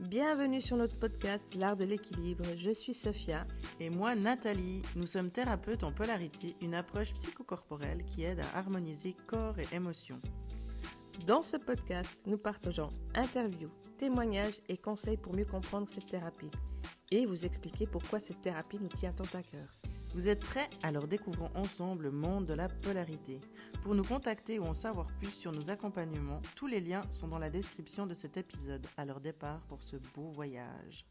Bienvenue sur notre podcast L'Art de l'équilibre. Je suis Sophia. Et moi, Nathalie. Nous sommes thérapeutes en polarité, une approche psychocorporelle qui aide à harmoniser corps et émotions. Dans ce podcast, nous partageons interviews, témoignages et conseils pour mieux comprendre cette thérapie et vous expliquer pourquoi cette thérapie nous tient tant à cœur. Vous êtes prêts? Alors découvrons ensemble le monde de la polarité. Pour nous contacter ou en savoir plus sur nos accompagnements, tous les liens sont dans la description de cet épisode. Alors départ pour ce beau voyage.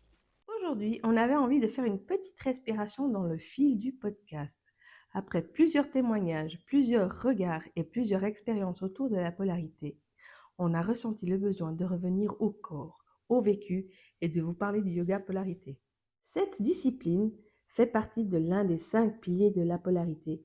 Aujourd'hui, on avait envie de faire une petite respiration dans le fil du podcast. Après plusieurs témoignages, plusieurs regards et plusieurs expériences autour de la polarité, on a ressenti le besoin de revenir au corps, au vécu et de vous parler du yoga polarité. Cette discipline fait partie de l'un des 5 piliers de la polarité,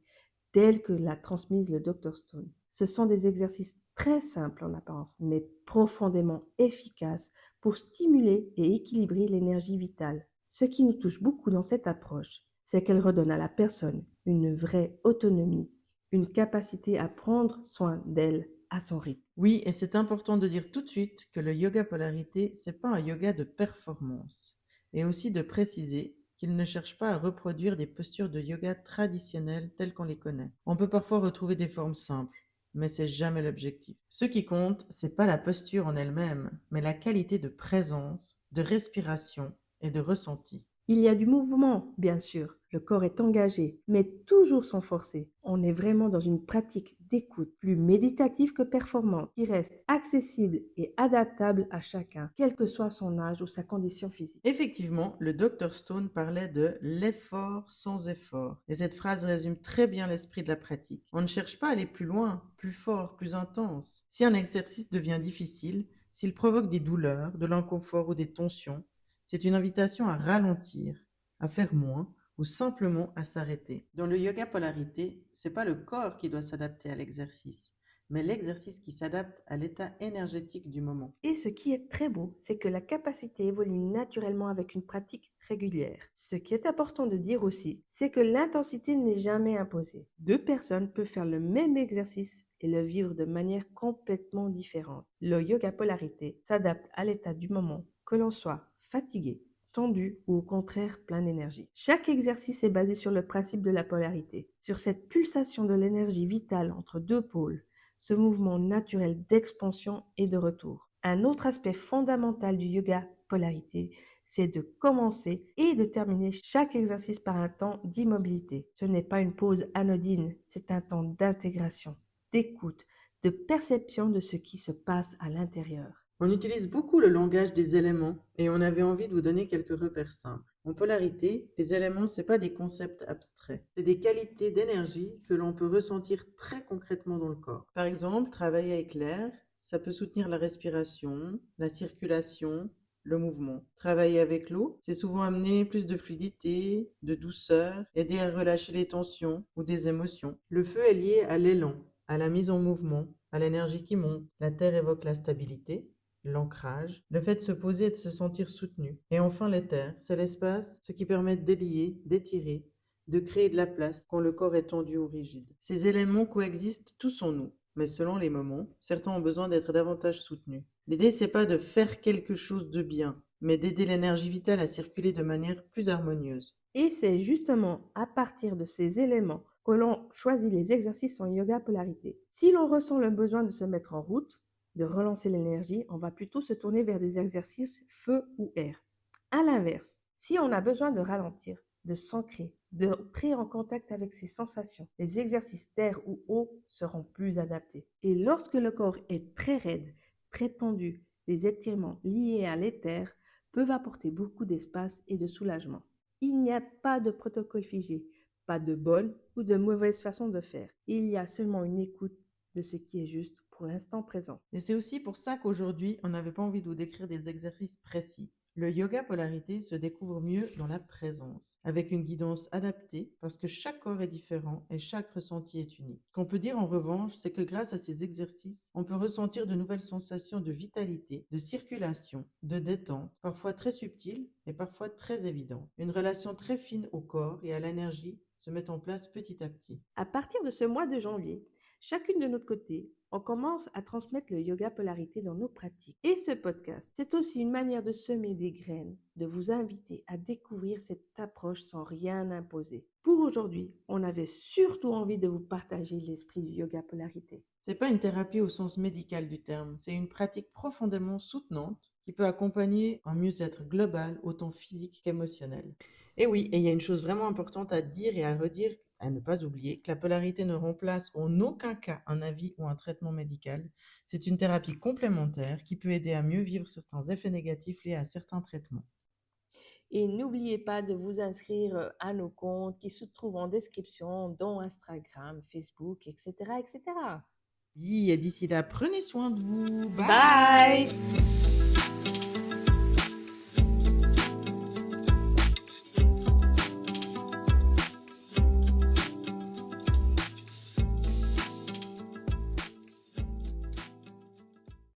tel que l'a transmise le Dr Stone. Ce sont des exercices très simples en apparence, mais profondément efficaces pour stimuler et équilibrer l'énergie vitale. Ce qui nous touche beaucoup dans cette approche, c'est qu'elle redonne à la personne une vraie autonomie, une capacité à prendre soin d'elle à son rythme. Oui, et c'est important de dire tout de suite que le yoga polarité, c'est pas un yoga de performance. Et aussi de préciser qu'il ne cherche pas à reproduire des postures de yoga traditionnelles telles qu'on les connaît. On peut parfois retrouver des formes simples, mais c'est jamais l'objectif. Ce qui compte, c'est pas la posture en elle-même, mais la qualité de présence, de respiration et de ressenti. Il y a du mouvement, bien sûr, le corps est engagé, mais toujours sans forcer. On est vraiment dans une pratique d'écoute plus méditative que performante, qui reste accessible et adaptable à chacun, quel que soit son âge ou sa condition physique. Effectivement, le Dr Stone parlait de l'effort sans effort, et cette phrase résume très bien l'esprit de la pratique. On ne cherche pas à aller plus loin, plus fort, plus intense. Si un exercice devient difficile, s'il provoque des douleurs, de l'inconfort ou des tensions, c'est une invitation à ralentir, à faire moins ou simplement à s'arrêter. Dans le yoga polarité, c'est pas le corps qui doit s'adapter à l'exercice, mais l'exercice qui s'adapte à l'état énergétique du moment. Et ce qui est très beau, c'est que la capacité évolue naturellement avec une pratique régulière. Ce qui est important de dire aussi, c'est que l'intensité n'est jamais imposée. 2 personnes peuvent faire le même exercice et le vivre de manière complètement différente. Le yoga polarité s'adapte à l'état du moment, que l'on soit fatigué, tendu ou au contraire plein d'énergie. Chaque exercice est basé sur le principe de la polarité, sur cette pulsation de l'énergie vitale entre 2 pôles, ce mouvement naturel d'expansion et de retour. Un autre aspect fondamental du yoga polarité, c'est de commencer et de terminer chaque exercice par un temps d'immobilité. Ce n'est pas une pause anodine, c'est un temps d'intégration, d'écoute, de perception de ce qui se passe à l'intérieur. On utilise beaucoup le langage des éléments et on avait envie de vous donner quelques repères simples. En polarité, les éléments, ce n'est pas des concepts abstraits, c'est des qualités d'énergie que l'on peut ressentir très concrètement dans le corps. Par exemple, travailler avec l'air, ça peut soutenir la respiration, la circulation, le mouvement. Travailler avec l'eau, c'est souvent amener plus de fluidité, de douceur, aider à relâcher les tensions ou des émotions. Le feu est lié à l'élan, à la mise en mouvement, à l'énergie qui monte. La terre évoque la stabilité, l'ancrage, le fait de se poser et de se sentir soutenu. Et enfin l'éther, c'est l'espace, ce qui permet de délier, d'étirer, de créer de la place quand le corps est tendu ou rigide. Ces éléments coexistent tous en nous, mais selon les moments, certains ont besoin d'être davantage soutenus. L'idée, c'est pas de faire quelque chose de bien, mais d'aider l'énergie vitale à circuler de manière plus harmonieuse. Et c'est justement à partir de ces éléments que l'on choisit les exercices en yoga polarité. Si l'on ressent le besoin de se mettre en route, de relancer l'énergie, on va plutôt se tourner vers des exercices feu ou air. À l'inverse, si on a besoin de ralentir, de s'ancrer, d'entrer en contact avec ses sensations, les exercices terre ou eau seront plus adaptés. Et lorsque le corps est très raide, très tendu, les étirements liés à l'éther peuvent apporter beaucoup d'espace et de soulagement. Il n'y a pas de protocole figé, pas de bonne ou de mauvaise façon de faire. Il y a seulement une écoute de ce qui est juste pour l'instant présent. Et c'est aussi pour ça qu'aujourd'hui, on n'avait pas envie de vous décrire des exercices précis. Le yoga polarité se découvre mieux dans la présence, avec une guidance adaptée, parce que chaque corps est différent et chaque ressenti est unique. Ce qu'on peut dire en revanche, c'est que grâce à ces exercices, on peut ressentir de nouvelles sensations de vitalité, de circulation, de détente, parfois très subtiles et parfois très évidentes. Une relation très fine au corps et à l'énergie se met en place petit à petit. À partir de ce mois de janvier, chacune de notre côté, On commence à transmettre le yoga polarité dans nos pratiques. Et ce podcast, c'est aussi une manière de semer des graines, de vous inviter à découvrir cette approche sans rien imposer. Pour aujourd'hui, on avait surtout envie de vous partager l'esprit du yoga polarité. C'est pas une thérapie au sens médical du terme, c'est une pratique profondément soutenante qui peut accompagner un mieux-être global, autant physique qu'émotionnel. Et oui, et il y a une chose vraiment importante à dire et à redire, à ne pas oublier, que la polarité ne remplace en aucun cas un avis ou un traitement médical. C'est une thérapie complémentaire qui peut aider à mieux vivre certains effets négatifs liés à certains traitements. Et n'oubliez pas de vous inscrire à nos comptes qui se trouvent en description, dont Instagram, Facebook, etc., etc. Oui, et d'ici là, prenez soin de vous. Bye! Bye!